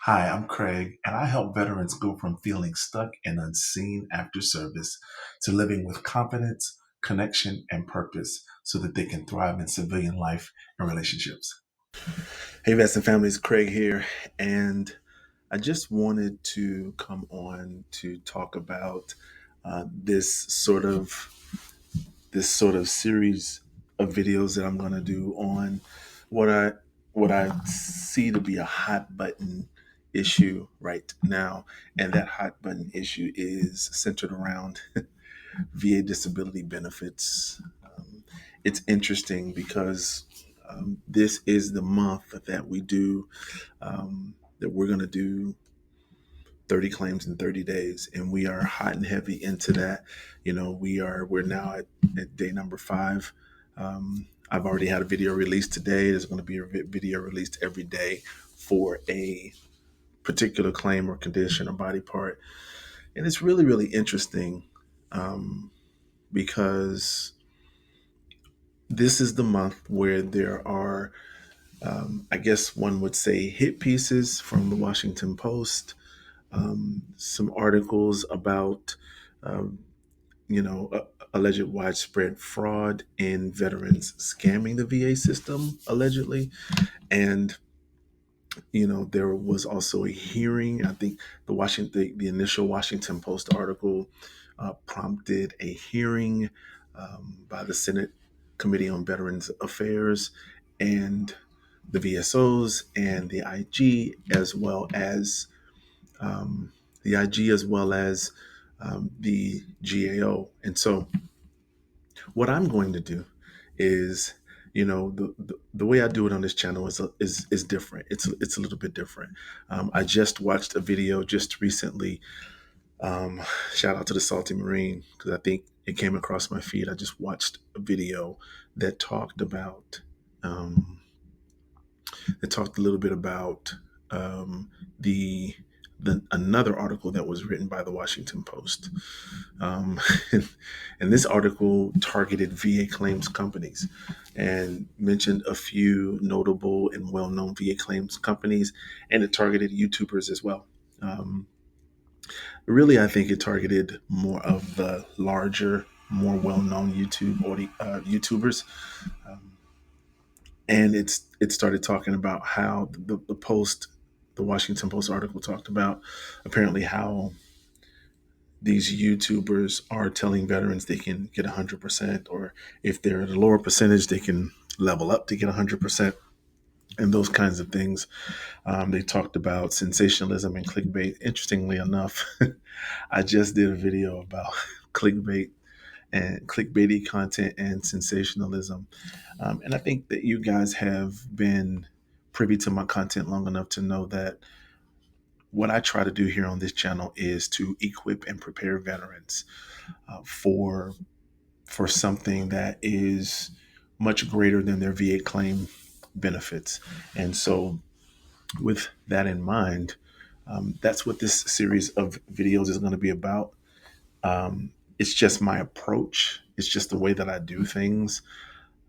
Hi, I'm Craig, and I help veterans go from feeling stuck and unseen after service to living with confidence, connection, and purpose so that they can thrive in civilian life and relationships. Hey, vets and families, Craig here, and I just wanted to come on to talk about uh, this sort of this sort of series of videos that I'm going to do on what I what I see to be a hot button issue right now, and that hot button issue is centered around VA disability benefits. It's interesting because this is the month that we do that we're going to do 30 claims in 30 days, and we are hot and heavy into that. We're now at day number 5. I've already had a video released today. There's going to be a video released every day for a particular claim or condition or body part, and it's really really interesting um, because this is the month where there are, I guess one would say, hit pieces from the Washington Post, some articles about, um, alleged widespread fraud in veterans scamming the VA system, allegedly. And, there was also a hearing. I think the initial Washington Post article prompted a hearing by the Senate Committee on Veterans Affairs and the VSOs and um, the IG as well as the GAO. And so, what I'm going to do is, the way I do it on this channel is different. It's a little bit different. I just watched a video just recently. Um, Shout out to the Salty Marine because I think it came across my feed. I just watched a video that um, talked a little bit about um, the another article that was written by the Washington Post. Um, and this article targeted VA claims companies and mentioned a few notable and well-known VA claims companies, and it targeted YouTubers as well. Um, Really, I think it targeted more of the larger, more well-known YouTubers. Um, and it started talking about how the Washington Post article talked about apparently how these YouTubers are telling veterans they can get 100%, or if they're at a lower percentage, they can level up to get 100%, and those kinds of things. They talked about sensationalism and clickbait. Interestingly enough, I just did a video about clickbait and clickbaity content and sensationalism. And I think that you guys have been privy to my content long enough to know that what I try to do here on this channel is to equip and prepare veterans for something that is much greater than their VA claim benefits. And so, with that in mind, that's what this series of videos is going to be about. It's just my approach. It's just the way that I do things.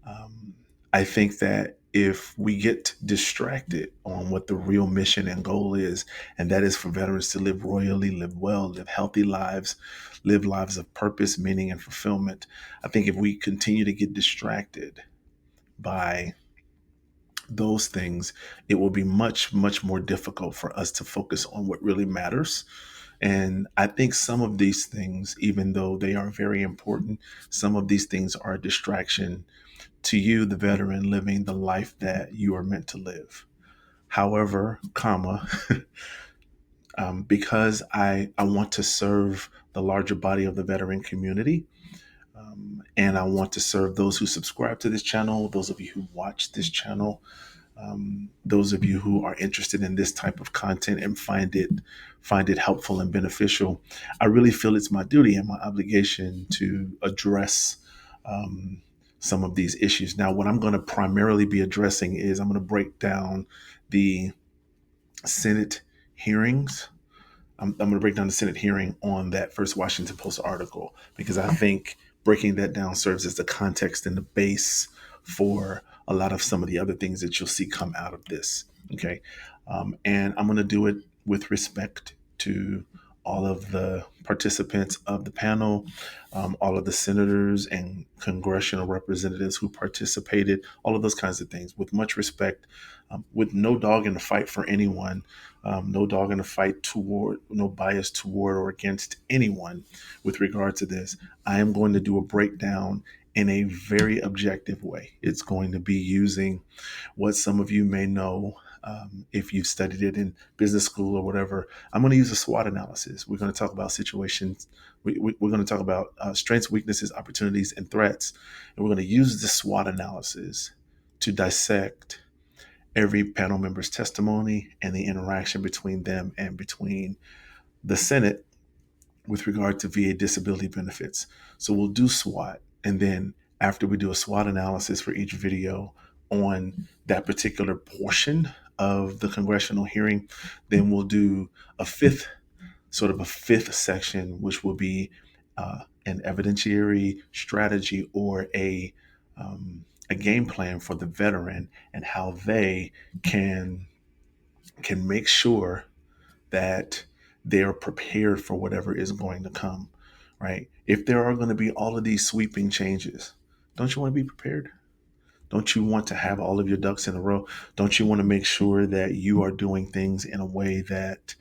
Um, I think that if we get distracted on what the real mission and goal is, and that is for veterans to live royally, live well, live healthy lives, live lives of purpose, meaning, and fulfillment, I think if we continue to get distracted by those things, it will be much, much more difficult for us to focus on what really matters. And I think some of these things, even though they are very important, some of these things are a distraction to you, the veteran, living the life that you are meant to live. However, because I want to serve the larger body of the veteran community, and I want to serve those who subscribe to this channel, those of you who watch this channel, those of you who are interested in this type of content and find it helpful and beneficial. I really feel it's my duty and my obligation to address um, some of these issues. Now, what I'm going to primarily be addressing is I'm going to break down the Senate hearings. I'm going to break down the Senate hearing on that first Washington Post article because I think breaking that down serves as the context and the base for a lot of some of the other things that you'll see come out of this. Okay. And I'm going to do it with respect to all of the participants of the panel, all of the senators and congressional representatives who participated, all of those kinds of things, with much respect, with no dog in the fight for anyone, no dog in the fight toward, no bias toward or against anyone with regard to this. I am going to do a breakdown in a very objective way. It's going to be using what some of you may know, if you've studied it in business school or whatever. I'm going to use a SWOT analysis. We're going to talk about situations. We're going to talk about strengths, weaknesses, opportunities, and threats. And we're going to use the SWOT analysis to dissect every panel member's testimony and the interaction between them and between the Senate with regard to VA disability benefits. So we'll do SWOT. And then after we do a SWOT analysis for each video on that particular portion of the congressional hearing, then we'll do a fifth, sort of a fifth section, which will be an evidentiary strategy or a game plan for the veteran and how they can make sure that they're prepared for whatever is going to come, right? If there are going to be all of these sweeping changes, don't you want to be prepared? Don't you want to have all of your ducks in a row? Don't you want to make sure that you are doing things in a way that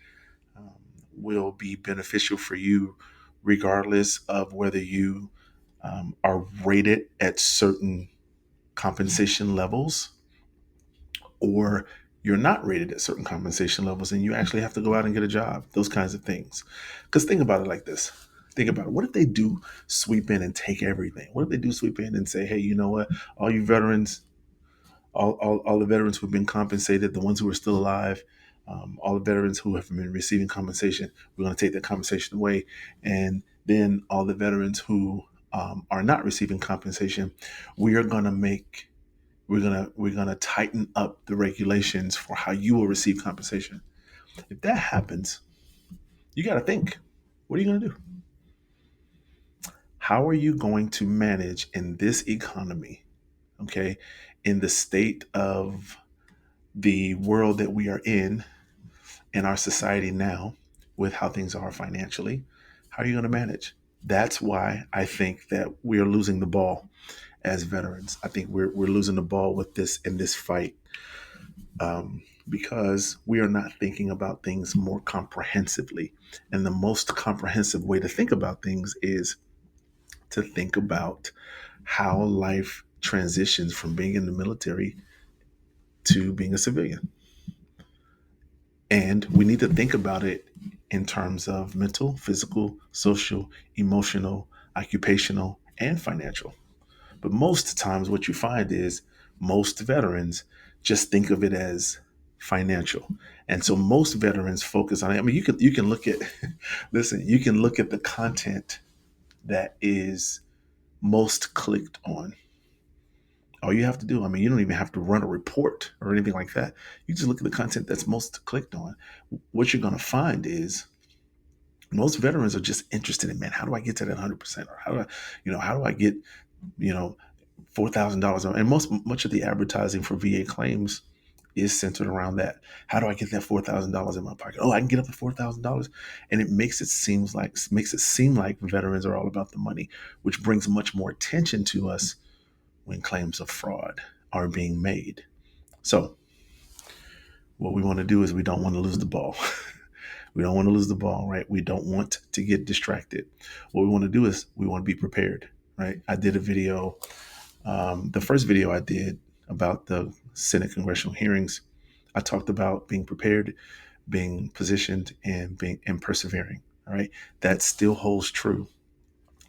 um, will be beneficial for you, regardless of whether you are rated at certain compensation levels or you're not rated at certain compensation levels and you actually have to go out and get a job, those kinds of things. Because think about it like this. Think about it. What if they do sweep in and take everything? What if they do sweep in and say, hey, you know what? All you veterans, all the veterans who've been compensated, the ones who are still alive, all the veterans who have been receiving compensation, we're going to take that compensation away. And then all the veterans who are not receiving compensation, we are going to make we're gonna tighten up the regulations for how you will receive compensation. If that happens, you got to think, what are you gonna do? How are you going to manage in this economy? Okay, in the state of the world that we are in our society now, with how things are financially, how are you going to manage? That's why I think that we are losing the ball as veterans. I think we're losing the ball with this in this fight, because we are not thinking about things more comprehensively. And the most comprehensive way to think about things is to think about how life transitions from being in the military to being a civilian. And we need to think about it in terms of mental, physical, social, emotional, occupational, and financial. But most times, what you find is most veterans just think of it as financial, and so most veterans focus on it. I mean, you can look at listen, you can look at the content that is most clicked on. All you have to do, I mean, you don't even have to run a report or anything like that. You just look at the content that's most clicked on. What you're going to find is most veterans are just interested in, man, how do I get to that 100%? Or how do I get, you know, $4,000, and much of the advertising for VA claims is centered around that. How do I get that $4,000 in my pocket? Oh, I can get up to $4,000, and it makes it seem like veterans are all about the money, which brings much more attention to us when claims of fraud are being made. So, what we want to do is we don't want to lose the ball. We don't want to lose the ball, right? We don't want to get distracted. What we want to do is we want to be prepared, right? I did a video. The first video I did about the Senate congressional hearings, I talked about being prepared, being positioned, and persevering. All right, that still holds true.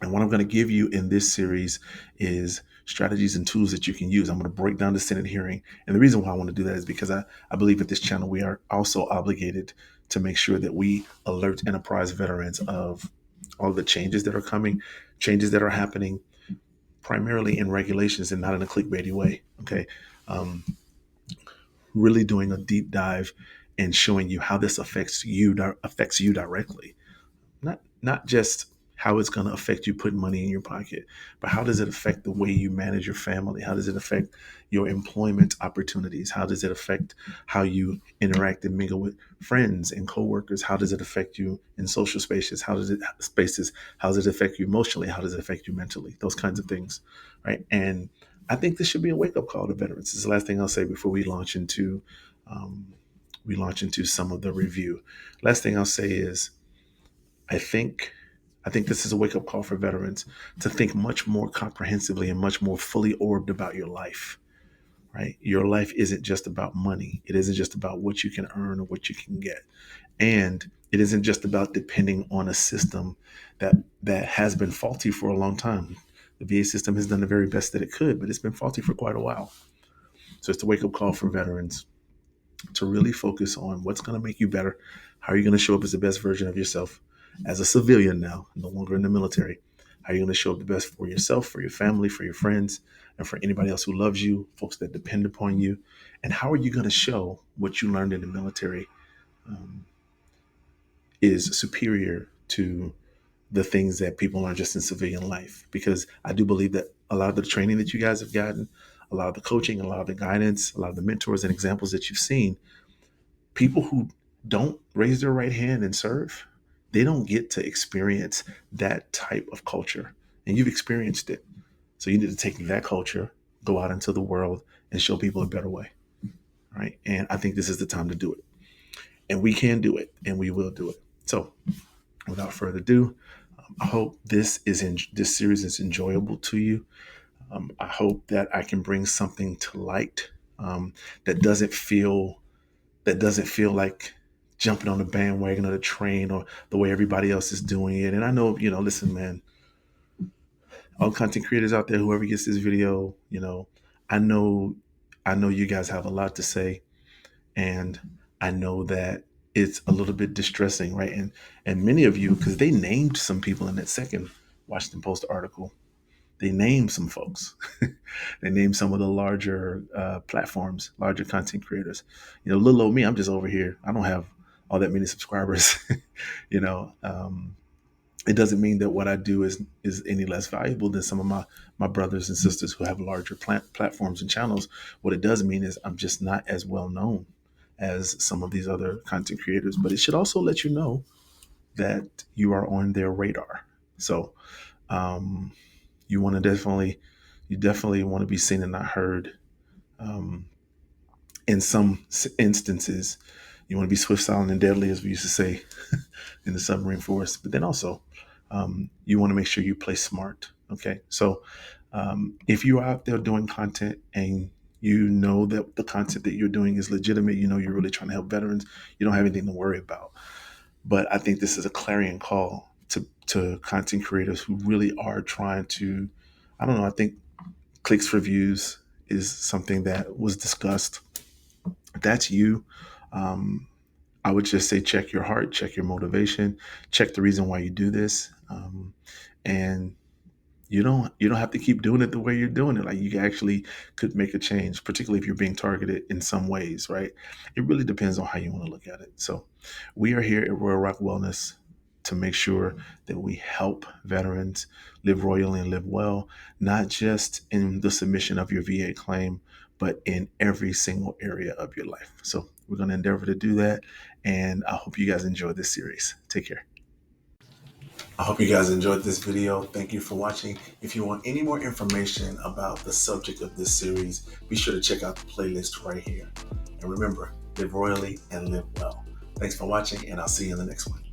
And what I'm going to give you in this series is strategies and tools that you can use. I'm going to break down the Senate hearing. And the reason why I want to do that is because I believe at this channel we are also obligated to make sure that we alert enterprise veterans of all the changes that are coming, changes that are happening, primarily in regulations and not in a clickbaity way. Okay. Um, really doing a deep dive and showing you how this affects you directly. Not just how it's going to affect you putting money in your pocket, but how does it affect the way you manage your family? How does it affect your employment opportunities? How does it affect how you interact and mingle with friends and coworkers? How does it affect you in social spaces? How does it affect you emotionally? How does it affect you mentally? Those kinds of things, right? And I think this should be a wake up call to veterans. This is the last thing I'll say before um, we launch into some of the review. Last thing I'll say is I think I think this is a wake up call for veterans to think much more comprehensively and much more fully orbed about your life. Right? Your life isn't just about money. It isn't just about what you can earn or what you can get. And it isn't just about depending on a system that has been faulty for a long time. The VA system has done the very best that it could, but it's been faulty for quite a while. So it's a wake up call for veterans to really focus on what's going to make you better. How are you going to show up as the best version of yourself as a civilian now, no longer in the military? How are you going to show up the best for yourself, for your family, for your friends, and for anybody else who loves you, folks that depend upon you? And how are you going to show what you learned in the military um, is superior to the things that people learn just in civilian life? Because I do believe that a lot of the training that you guys have gotten, a lot of the coaching, a lot of the guidance, a lot of the mentors and examples that you've seen, people who don't raise their right hand and serve, they don't get to experience that type of culture. And you've experienced it. So you need to take that culture, go out into the world and show people a better way. Right. And I think this is the time to do it. And we can do it and we will do it. So without further ado, I hope this series is enjoyable to you. I hope that I can bring something to light that doesn't feel like jumping on the bandwagon or the train or the way everybody else is doing it. And I know, listen, man, all content creators out there, whoever gets this video, I know, I know you guys have a lot to say, and I know that it's a little bit distressing, right? And many of you, because they named some people in that second Washington Post article, they named some folks. They named some of the larger platforms, larger content creators. Little old me, I'm just over here. I don't have all that many subscribers. you know, um, it doesn't mean that what I do is any less valuable than some of my brothers and sisters who have larger platforms and channels. What it does mean is I'm just not as well known as some of these other content creators. But it should also let you know that you are on their radar. So um, you want to you definitely want to be seen and not heard. Um, in some instances, you want to be swift, silent, and deadly, as we used to say in the submarine force. But then also, you want to make sure you play smart. Okay, so if you're out there doing content and you know that the content that you're doing is legitimate, you're really trying to help veterans, you don't have anything to worry about. But I think this is a clarion call to content creators who really are trying to, I don't know, I think clicks for views is something that was discussed. If that's you, um, I would just say check your heart, check your motivation, check the reason why you do this, and you don't have to keep doing it the way you're doing it. Like, you actually could make a change, particularly if you're being targeted in some ways, right? It really depends on how you want to look at it. So we are here at Royal Rock Wellness to make sure that we help veterans live royally and live well, not just in the submission of your VA claim, but in every single area of your life. So we're going to endeavor to do that. And I hope you guys enjoy this series. Take care. I hope you guys enjoyed this video. Thank you for watching. If you want any more information about the subject of this series, be sure to check out the playlist right here. And remember, live royally and live well. Thanks for watching, and I'll see you in the next one.